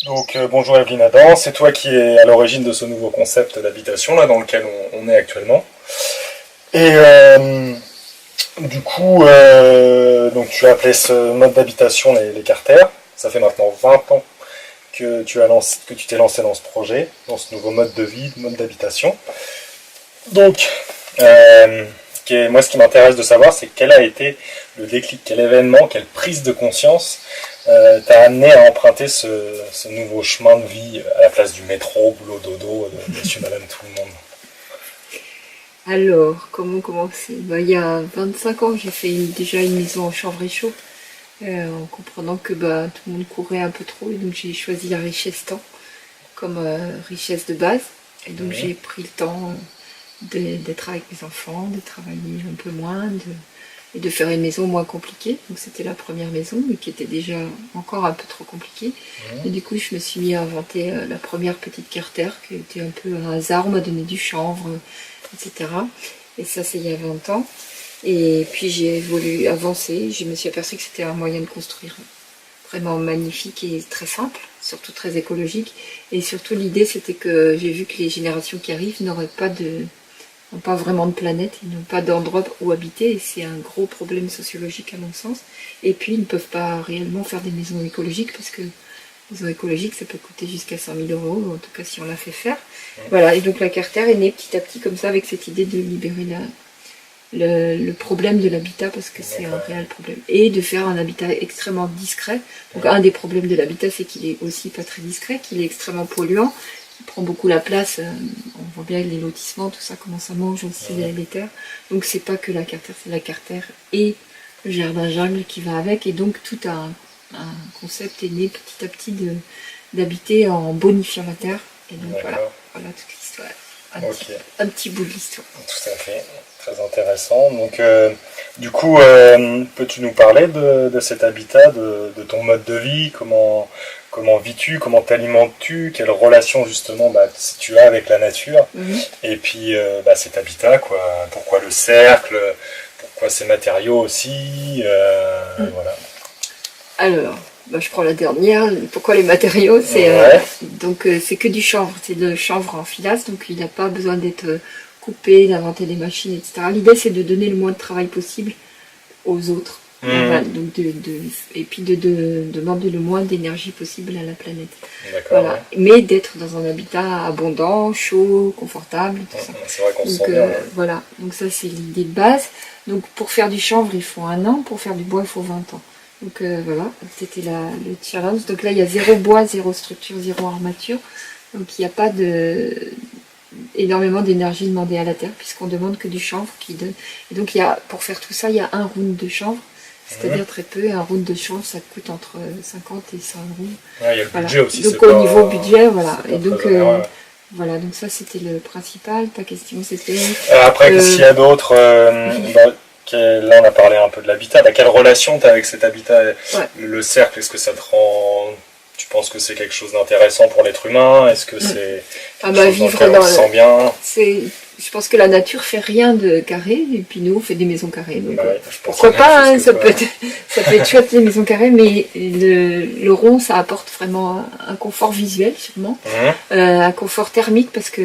Donc bonjour Evelyne Adam, c'est toi qui es à l'origine de ce nouveau concept d'habitation là dans lequel on est actuellement. Et du coup, donc tu as appelé ce mode d'habitation les carters. Ça fait maintenant 20 ans que tu t'es lancé dans ce projet, dans ce nouveau mode de vie, mode d'habitation. Donc, moi ce qui m'intéresse de savoir, c'est quel a été le déclic, quel événement, quelle prise de conscience t'a amené à emprunter ce nouveau chemin de vie à la place du métro, boulot, dodo, de monsieur, madame, tout le monde. Alors, comment commencer? Il y a 25 ans, j'ai fait déjà une maison en chanvre et chaud, en comprenant que tout le monde courait un peu trop, et donc j'ai choisi la richesse temps comme richesse de base. Et donc j'ai pris le temps d'être avec mes enfants, de travailler un peu moins, et de faire une maison moins compliquée. Donc c'était la première maison, mais qui était déjà encore un peu trop compliquée. Et du coup, je me suis mis à inventer la première petite carter, qui était un peu un hasard, on m'a donné du chanvre, etc. Et ça, c'est il y a 20 ans. Et puis j'ai voulu avancer, je me suis aperçue que c'était un moyen de construire vraiment magnifique et très simple, surtout très écologique. Et surtout, l'idée, c'était que j'ai vu que les générations qui arrivent n'ont pas vraiment de planète, ils n'ont pas d'endroit où habiter, et c'est un gros problème sociologique à mon sens. Et puis, ils ne peuvent pas réellement faire des maisons écologiques, parce que les maisons écologiques, ça peut coûter jusqu'à 100 000 €, en tout cas si on l'a fait faire. Voilà, et donc la carter est née petit à petit comme ça, avec cette idée de libérer le problème de l'habitat, parce que c'est un réel problème, et de faire un habitat extrêmement discret. Donc un des problèmes de l'habitat, c'est qu'il est aussi pas très discret, qu'il est extrêmement polluant, qu'il prend beaucoup la place. On voit bien les lotissements, tout ça, comment ça mange aussi les terres. Donc c'est pas que la carter, c'est la carter et le jardin jungle qui va avec, et donc tout un concept est né petit à petit d'habiter en bonifiant la terre. Et donc voilà toute l'histoire. Un petit bout de l'histoire. Tout à fait, très intéressant. Donc, du coup, peux-tu nous parler de cet habitat, de ton mode de vie, comment vis-tu, comment t'alimentes-tu, quelle relation justement tu as avec la nature, et puis cet habitat, quoi. Pourquoi le cercle, pourquoi ces matériaux aussi, voilà. Alors, je prends la dernière. Pourquoi les matériaux? C'est que du chanvre, c'est de chanvre en filasse, donc il n'a pas besoin d'être coupé, d'inventer des machines, etc. L'idée, c'est de donner le moins de travail possible aux autres, donc et puis de demander le moins d'énergie possible à la planète. Voilà. Ouais. Mais d'être dans un habitat abondant, chaud, confortable, tout ça. C'est vrai qu'on se sent bien. Voilà, donc ça c'est l'idée de base. Donc pour faire du chanvre, il faut 1 an, pour faire du bois, il faut 20 ans. Donc voilà, c'était le challenge. Donc là, il y a 0 bois, 0 structure, 0 armature. Donc il n'y a pas énormément d'énergie demandée à la terre, puisqu'on demande que du chanvre qui donne. Et donc pour faire tout ça, il y a 1 round de chanvre, c'est-à-dire très peu. Et un round de chanvre, ça coûte entre 50 et 100 €. Il y a le budget aussi. Donc au niveau budget, voilà. Et donc voilà, donc ça c'était le principal. Ta question c'était. Après, qu'est-ce qu'il y a d'autre? Là, on a parlé un peu de l'habitat. Quelle relation tu as avec cet habitat? Le cercle, est-ce que ça te rend... Tu penses que c'est quelque chose d'intéressant pour l'être humain? Est-ce que c'est vivre dans on se sent bien? Je pense que la nature fait rien de carré, et puis nous, on fait des maisons carrées. Donc, pourquoi pas, ça peut être chouette, les maisons carrées, mais le rond, ça apporte vraiment un confort visuel, sûrement. Un confort thermique, parce que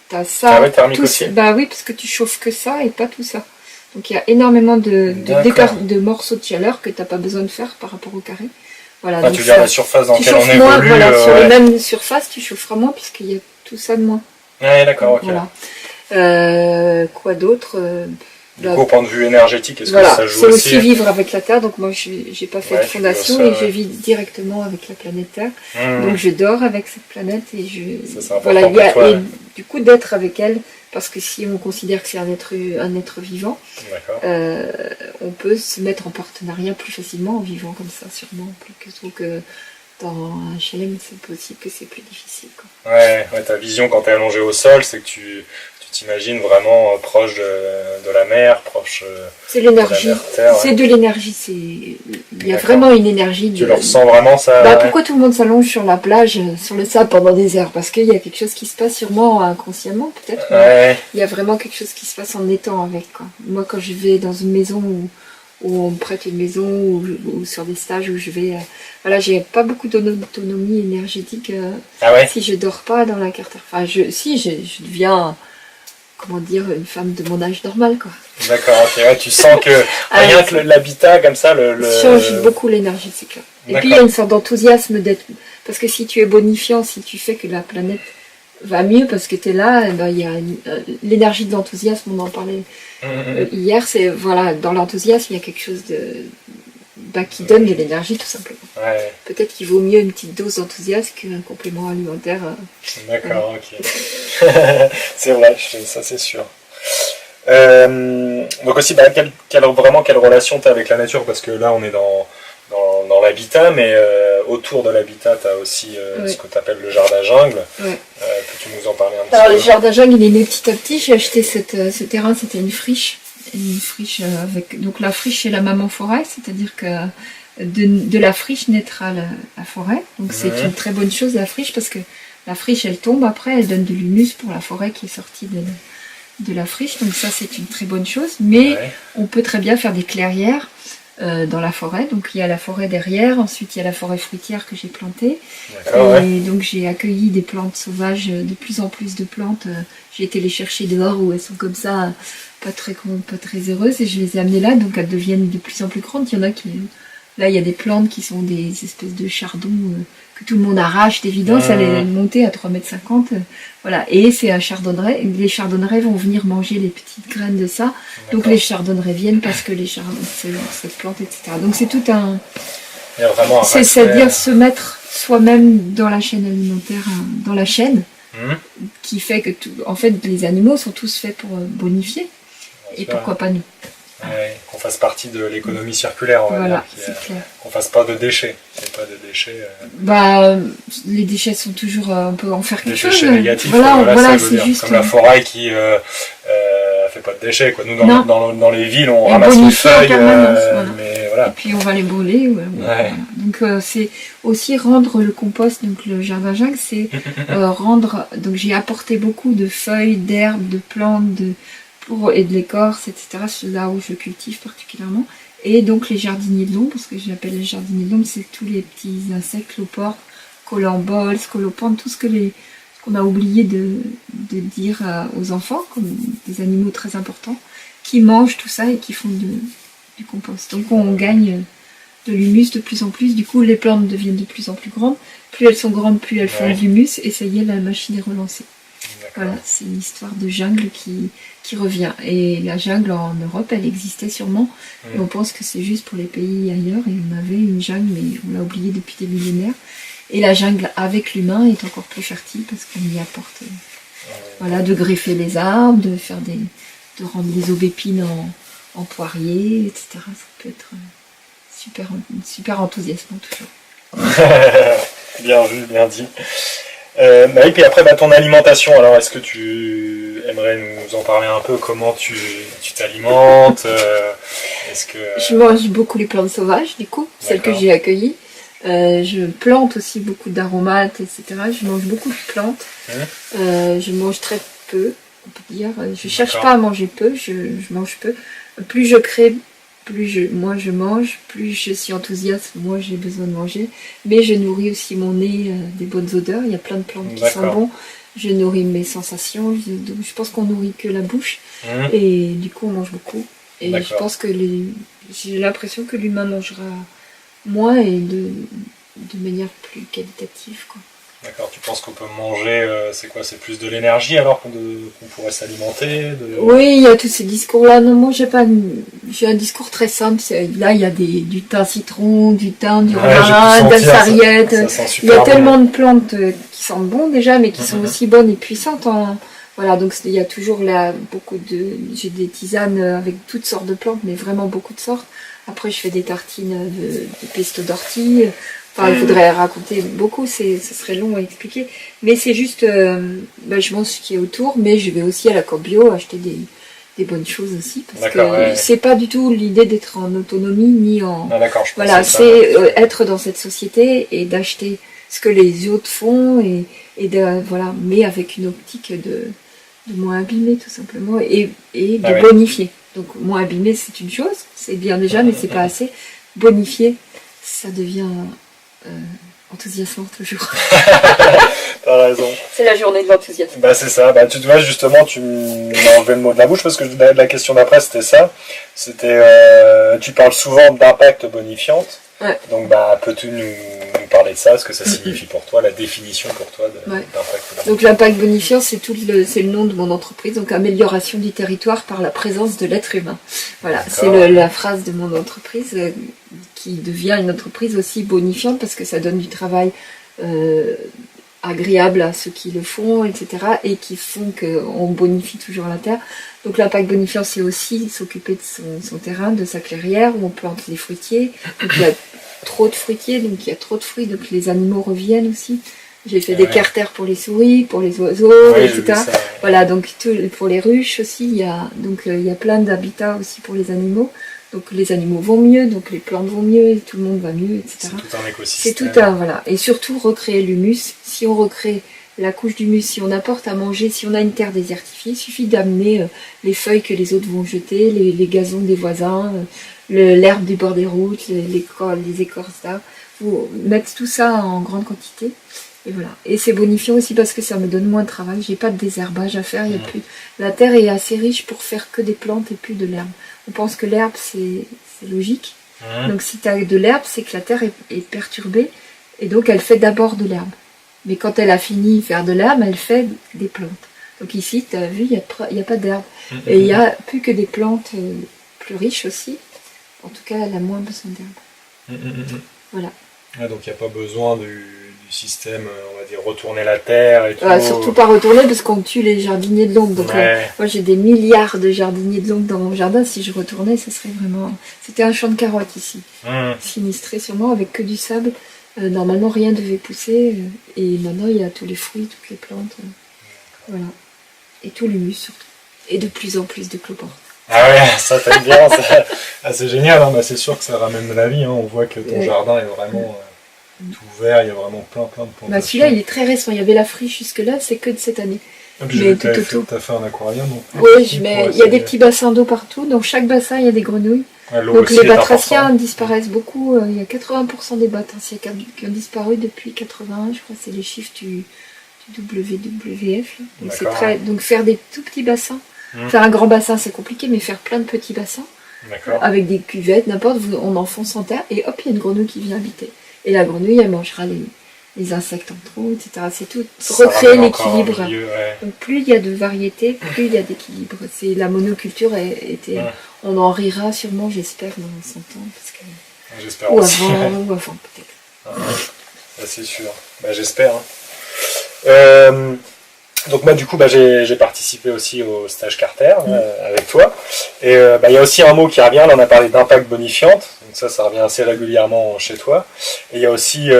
tu as ça... Ah ouais, thermique aussi? Oui, parce que tu chauffes que ça, et pas tout ça. Donc il y a énormément de morceaux de chaleur que tu n'as pas besoin de faire par rapport au carré. Voilà, tu veux dire la surface dans laquelle on évolue. Voilà, sur les mêmes surfaces, tu chaufferas moins puisqu'il y a tout ça de moins. Ouais, d'accord, ok. Voilà. Quoi d'autre? Du coup, au point de vue énergétique, est-ce que ça joue c'est aussi vivre avec la Terre. Donc moi, j'ai pas fait de fondation et je vis directement avec la planète Terre. Donc je dors avec cette planète et et du coup d'être avec elle. Parce que si on considère que c'est un être vivant, on peut se mettre en partenariat plus facilement en vivant comme ça, sûrement, plutôt que dans un HLM, c'est possible que c'est plus difficile. Quoi. Ouais, ta vision quand tu es allongé au sol, c'est que tu t'imagines vraiment proche de la mer, proche c'est l'énergie, c'est de l'énergie, il y a vraiment une énergie. Tu le ressens vraiment ça? Pourquoi tout le monde s'allonge sur la plage, sur le sable pendant des heures? Parce qu'il y a quelque chose qui se passe sûrement inconsciemment peut-être. Il y a vraiment quelque chose qui se passe en étant avec. Quoi. Moi quand je vais dans une maison où on me prête une maison ou sur des stages où je vais. Voilà, j'ai pas beaucoup d'autonomie énergétique si je dors pas dans la carte. Enfin, je deviens, comment dire, une femme de mon âge normal, quoi. D'accord, ok, ouais, tu sens que rien que l'habitat comme ça, change beaucoup l'énergie, c'est clair. Et puis il y a une sorte d'enthousiasme d'être. Parce que si tu es bonifiant, si tu fais que la planète va mieux parce que tu es là, ben, il y a l'énergie de l'enthousiasme, on en parlait hier, c'est voilà, dans l'enthousiasme, il y a quelque chose qui donne de l'énergie tout simplement. Ouais. Peut-être qu'il vaut mieux une petite dose d'enthousiasme qu'un complément alimentaire. D'accord, ok. C'est vrai, ça c'est sûr. Donc aussi, quelle relation tu as avec la nature? Parce que là, on est dans l'habitat, mais autour de l'habitat, tu as aussi ce que tu appelles le jardin jungle. Ouais. Peux-tu nous en parler un petit peu? Alors, le jardin jungle, il est né petit à petit. J'ai acheté ce terrain, c'était une friche. Avec. Donc, la friche, c'est la maman forêt, c'est-à-dire que de la friche naîtra la forêt. Donc, c'est une très bonne chose, la friche, parce que la friche, elle tombe après, elle donne de l'humus pour la forêt qui est sortie de la friche. Donc, ça, c'est une très bonne chose. Mais on peut très bien faire des clairières dans la forêt. Donc il y a la forêt derrière, ensuite il y a la forêt fruitière que j'ai plantée. Et donc j'ai accueilli des plantes sauvages, de plus en plus de plantes. J'ai été les chercher dehors où elles sont comme ça, pas très heureuses, et je les ai amenées là, donc elles deviennent de plus en plus grandes. Il y en a qui... Là, il y a des plantes qui sont des espèces de chardons que tout le monde arrache d'évidence. Elle est montée à 3,50 m. Voilà. Et c'est un chardonneret. Les chardonnerets vont venir manger les petites graines de ça. Donc les chardonnerets viennent parce que cette plante, etc. Donc c'est tout un... C'est-à-dire se mettre soi-même dans la chaîne alimentaire, dans la chaîne, qui fait que en fait, les animaux sont tous faits pour bonifier. Et pourquoi pas nous? Ouais, qu'on fasse partie de l'économie circulaire, on va dire. Qu'on fasse pas de déchets. C'est pas de déchets. Les déchets sont toujours, on peut en faire quelque chose. Des déchets négatifs, voilà, c'est juste. Comme la forêt qui fait pas de déchets, quoi. Nous, dans les villes, on ramasse les feuilles, mais voilà. Et puis on va les brûler. Voilà. Donc c'est aussi rendre le compost, donc le jardin jungle, c'est rendre. Donc j'ai apporté beaucoup de feuilles, d'herbes, de plantes, et de l'écorce, etc. C'est là où je cultive particulièrement. Et donc les jardiniers de l'ombre, parce que j'appelle les jardiniers de l'ombre, c'est tous les petits insectes, cloportes, colamboles, scolopendres, tout ce qu'on a oublié de dire aux enfants, comme des animaux très importants, qui mangent tout ça et qui font du compost. Donc on gagne de l'humus de plus en plus. Du coup, les plantes deviennent de plus en plus grandes. Plus elles sont grandes, plus elles font de l'humus. Et ça y est, la machine est relancée. Voilà, c'est une histoire de jungle qui revient. Et la jungle en Europe, elle existait sûrement. Et on pense que c'est juste pour les pays ailleurs. Et on avait une jungle, mais on l'a oubliée depuis des millénaires. Et la jungle avec l'humain est encore plus fertile parce qu'on y apporte, de greffer les arbres, de rendre les aubépines en poiriers, etc. Ça peut être super enthousiasmant toujours. Bien vu, bien dit. Et puis après, ton alimentation, alors est-ce que tu aimerais nous en parler un peu? Comment tu t'alimentes? Je mange beaucoup les plantes sauvages, du coup, celles que j'ai accueillies. Je plante aussi beaucoup d'aromates, etc. Je mange beaucoup de plantes. Je mange très peu, on peut dire. Je cherche pas à manger peu, je mange peu. Plus je crée, moins je mange, plus je suis enthousiaste, moins j'ai besoin de manger. Mais je nourris aussi mon nez des bonnes odeurs. Il y a plein de plantes qui sont bonnes. Je nourris mes sensations. Donc je pense qu'on nourrit que la bouche. Et du coup, on mange beaucoup. Et je pense que j'ai l'impression que l'humain mangera moins et de manière plus qualitative, quoi. D'accord, tu penses qu'on peut manger, c'est plus de l'énergie alors qu'on pourrait s'alimenter Oui, il y a tous ces discours-là. Non, moi j'ai un discours très simple. Là, il y a du thym citron, du thym, du romarin, de la sarriette. Il y a tellement de plantes qui sentent bon déjà, mais qui sont aussi bonnes et puissantes. Voilà, donc il y a toujours là j'ai des tisanes avec toutes sortes de plantes, mais vraiment beaucoup de sortes. Après, je fais des tartines de pesto d'ortie. Enfin, il faudrait raconter beaucoup, ce serait long à expliquer. Mais c'est juste, je mange ce qui est autour, mais je vais aussi à la coop bio acheter des bonnes choses aussi. Parce que c'est pas du tout l'idée d'être en autonomie, ni en... Voilà, c'est être dans cette société et d'acheter ce que les autres font, mais avec une optique de moins abîmer, tout simplement, et de bonifier. Donc moins abîmé, c'est une chose, c'est bien déjà, mais c'est pas assez. Bonifié, ça devient enthousiasmant toujours. T'as raison. C'est la journée de l'enthousiasme. Bah c'est ça, bah tu vois justement tu m'as enlevé le mot de la bouche parce que la question d'après c'était ça. C'était tu parles souvent d'impact bonifiante. Ouais. Donc bah peux-tu nous parler de ça, ce que ça signifie pour toi, la définition pour toi d'impact bonifiant. Donc l'impact bonifiant c'est c'est le nom de mon entreprise, donc amélioration du territoire par la présence de l'être humain. Voilà, c'est la phrase de mon entreprise qui devient une entreprise aussi bonifiante parce que ça donne du travail agréable à ceux qui le font, etc. et qui font qu'on bonifie toujours la terre. Donc l'impact bonifiant, c'est aussi s'occuper de son terrain, de sa clairière, où on plante les fruitiers. Donc il y a trop de fruitiers, donc il y a trop de fruits, donc les animaux reviennent aussi. J'ai fait des carters pour les souris, pour les oiseaux, etc. Voilà, donc pour les ruches aussi, il y a plein d'habitats aussi pour les animaux. Donc les animaux vont mieux, donc les plantes vont mieux, et tout le monde va mieux, etc. C'est tout un écosystème. C'est tout un, voilà. Et surtout recréer l'humus. Si on recrée la couche d'humus, si on apporte à manger, si on a une terre désertifiée, il suffit d'amener les feuilles que les autres vont jeter, les gazons des voisins, l'herbe du bord des routes, les écorces d'arbres. Vous mettez tout ça en grande quantité. Et voilà. Et c'est bonifiant aussi parce que ça me donne moins de travail. J'ai pas de désherbage à faire. Il y a plus. La terre est assez riche pour faire que des plantes et plus de l'herbe. On pense que l'herbe c'est logique. Donc si tu as de l'herbe, c'est que la terre est perturbée et donc elle fait d'abord de l'herbe. Mais quand elle a fini de faire de l'herbe, elle fait des plantes. Donc ici, tu as vu, il n'y a pas d'herbe. Et il n'y a plus que des plantes plus riches aussi. En tout cas, elle a moins besoin d'herbe. Voilà. Ah, donc il n'y a pas besoin du système, on va dire, retourner la terre et tout. Surtout pas retourner parce qu'on tue les jardiniers de l'ombre. Donc moi j'ai des milliards de jardiniers de l'ombre dans mon jardin. Si je retournais, ça serait vraiment... C'était un champ de carottes ici. Sinistré sûrement avec que du sable. Normalement rien devait pousser. Et maintenant il y a tous les fruits, toutes les plantes. Voilà. Et tout l'humus surtout. Et de plus en plus de cloportes. Ah ouais, ça t'aime bien. Ça... Ah, c'est génial, hein. Bah, c'est sûr que ça ramène de la vie. Hein. On voit que ton jardin est vraiment... tout vert, il y a vraiment plein de plantations. Bah celui-là il est très récent, il y avait la friche jusque-là, c'est que de cette année. Mais tu as fait un aquarium donc. Oui, il y a des petits bassins d'eau partout, dans chaque bassin il y a des grenouilles. Donc les batraciens disparaissent beaucoup, il y a 80% des batraciens qui ont disparu depuis 81, je crois que c'est les chiffres du WWF. Là. Donc faire des tout petits bassins, faire un grand bassin c'est compliqué, mais faire plein de petits bassins, avec des cuvettes, n'importe, on enfonce en terre et hop il y a une grenouille qui vient habiter. Et la grenouille, elle mangera les insectes en trop, etc. C'est tout. Recréer l'équilibre. Donc plus il y a de variété, plus il y a d'équilibre. C'est la monoculture on en rira sûrement, j'espère, dans 100 ans. Parce que... J'espère ou aussi. ou avant peut-être. C'est sûr. Bah, j'espère. Hein. Donc moi du coup j'ai participé aussi au stage Carter avec toi et il y a aussi un mot qui revient, là on a parlé d'impact bonifiante, donc ça revient assez régulièrement chez toi, et il y a aussi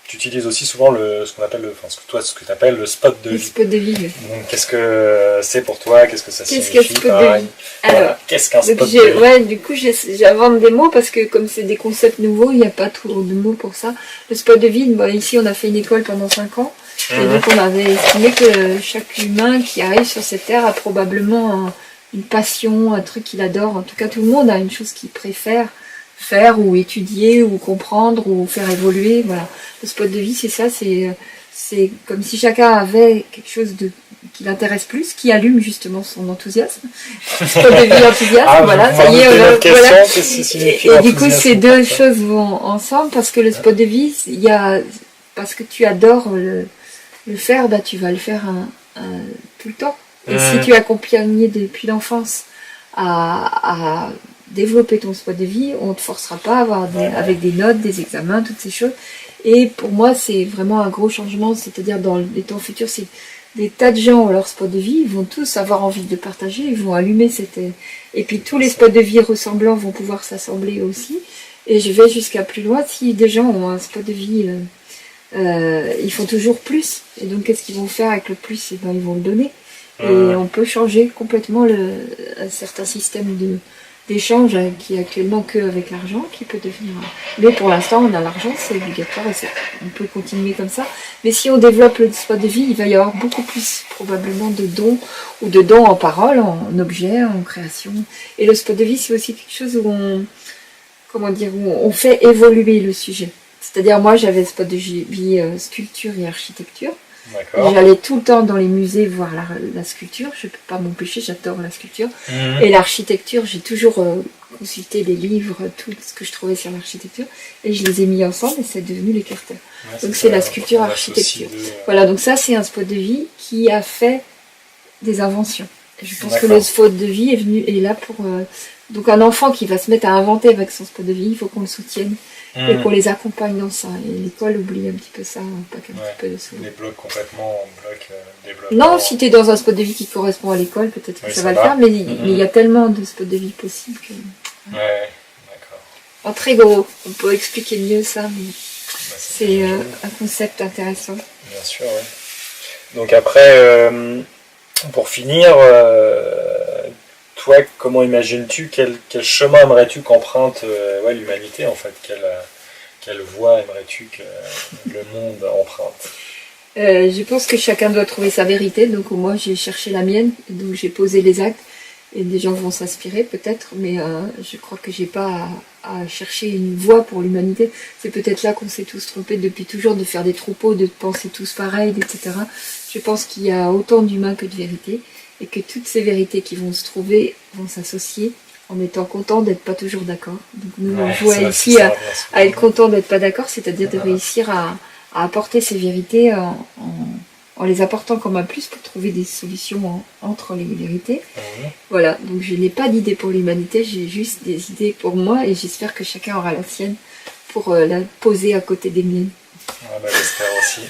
tu utilises aussi souvent ce que tu appelles le spot de vie. Le spot de vie. Donc qu'est-ce que c'est pour toi, qu'est-ce que ça signifie? Qu'est-ce qu'un spot de vie? Alors, qu'est-ce qu'un spot de vie? Ouais, du coup j'invente des mots parce que comme c'est des concepts nouveaux, il n'y a pas trop de mots pour ça. Le spot de vie, ici on a fait une école pendant 5 ans. Et donc on avait estimé que chaque humain qui arrive sur cette terre a probablement une passion, un truc qu'il adore. En tout cas, tout le monde a une chose qu'il préfère faire ou étudier ou comprendre ou faire évoluer. Voilà. Le spot de vie, c'est ça. C'est comme si chacun avait quelque chose qui l'intéresse plus, qui allume justement son enthousiasme. Spot de vie, enthousiasme, voilà. Ça y est, voilà. Et du coup, ces deux choses vont ensemble parce que le spot de vie, parce que tu adores le faire, tu vas le faire tout le temps. Et si tu es accompagné depuis l'enfance à développer ton spot de vie, on ne te forcera pas à avoir avec des notes, des examens, toutes ces choses. Et pour moi, c'est vraiment un gros changement, c'est-à-dire dans les temps futurs, c'est des tas de gens ont leur spot de vie, ils vont tous avoir envie de partager, ils vont allumer et puis tous les spots de vie ressemblants vont pouvoir s'assembler aussi. Et je vais jusqu'à plus loin, si des gens ont un spot de vie... ils font toujours plus, et donc qu'est-ce qu'ils vont faire avec le plus? Ils vont le donner, et on peut changer complètement un certain système d'échange qui est actuellement qu'avec l'argent, qui peut devenir... Mais pour l'instant, on a l'argent, c'est obligatoire, et on peut continuer comme ça. Mais si on développe le spot de vie, il va y avoir beaucoup plus probablement de dons, ou de dons en parole, en objet, en création. Et le spot de vie, c'est aussi quelque chose où on fait évoluer le sujet. C'est-à-dire, moi, j'avais spot de vie sculpture et architecture. J'allais tout le temps dans les musées voir la sculpture, je ne peux pas m'empêcher, j'adore la sculpture. Et l'architecture, j'ai toujours consulté les livres, tout ce que je trouvais sur l'architecture, et je les ai mis ensemble et c'est devenu les Carter. Donc c'est la sculpture architecture. Voilà, donc ça c'est un spot de vie qui a fait des inventions. Je pense que le spot de vie est là pour... donc un enfant qui va se mettre à inventer avec son spot de vie, il faut qu'on le soutienne. Et qu'on les accompagne dans ça. Et l'école oublie un petit peu ça, pas qu'un petit peu de ça. Les blocs complètement, développement. Non, si tu es dans un spot de vie qui correspond à l'école, peut-être que ça va le faire, mais il y a tellement de spots de vie possibles que... Ouais, d'accord. En très gros, on peut expliquer mieux ça, mais c'est un concept intéressant. Bien sûr, oui. Donc après, pour finir, toi, comment imagines-tu, quel chemin aimerais-tu qu'emprunte l'humanité, en fait, quelle voie aimerais-tu que le monde emprunte? Je pense que chacun doit trouver sa vérité, donc moi j'ai cherché la mienne, donc j'ai posé les actes, et des gens vont s'inspirer peut-être, mais je crois que j'ai pas à chercher une voie pour l'humanité. C'est peut-être là qu'on s'est tous trompés depuis toujours, de faire des troupeaux, de penser tous pareil, etc. Je pense qu'il y a autant d'humains que de vérités, et que toutes ces vérités qui vont se trouver vont s'associer en étant contents d'être pas toujours d'accord. Donc nous, on joue ici à être content d'être pas d'accord, c'est-à-dire de réussir à apporter ces vérités en les apportant comme un plus pour trouver des solutions entre les vérités. Voilà, donc je n'ai pas d'idée pour l'humanité, j'ai juste des idées pour moi et j'espère que chacun aura la sienne pour la poser à côté des miennes. J'espère aussi.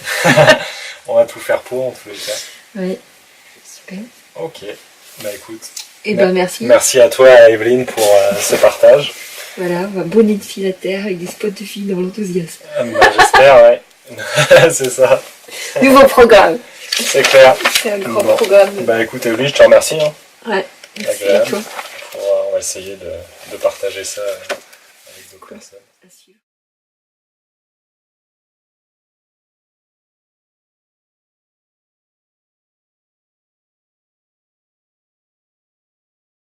On va tout faire pour, en tous les cas. Oui, super. Ok, écoute. Merci. Merci à toi, Evelyne, pour ce partage. Voilà, bon nid de fil à terre avec des spots de filles dans l'enthousiasme. J'espère, ouais. C'est ça. Nouveau programme. C'est clair. C'est un grand programme. Écoute, Evelyne, je te remercie. Ouais, merci à toi. On va essayer de partager ça avec d'autres personnes. À suivre.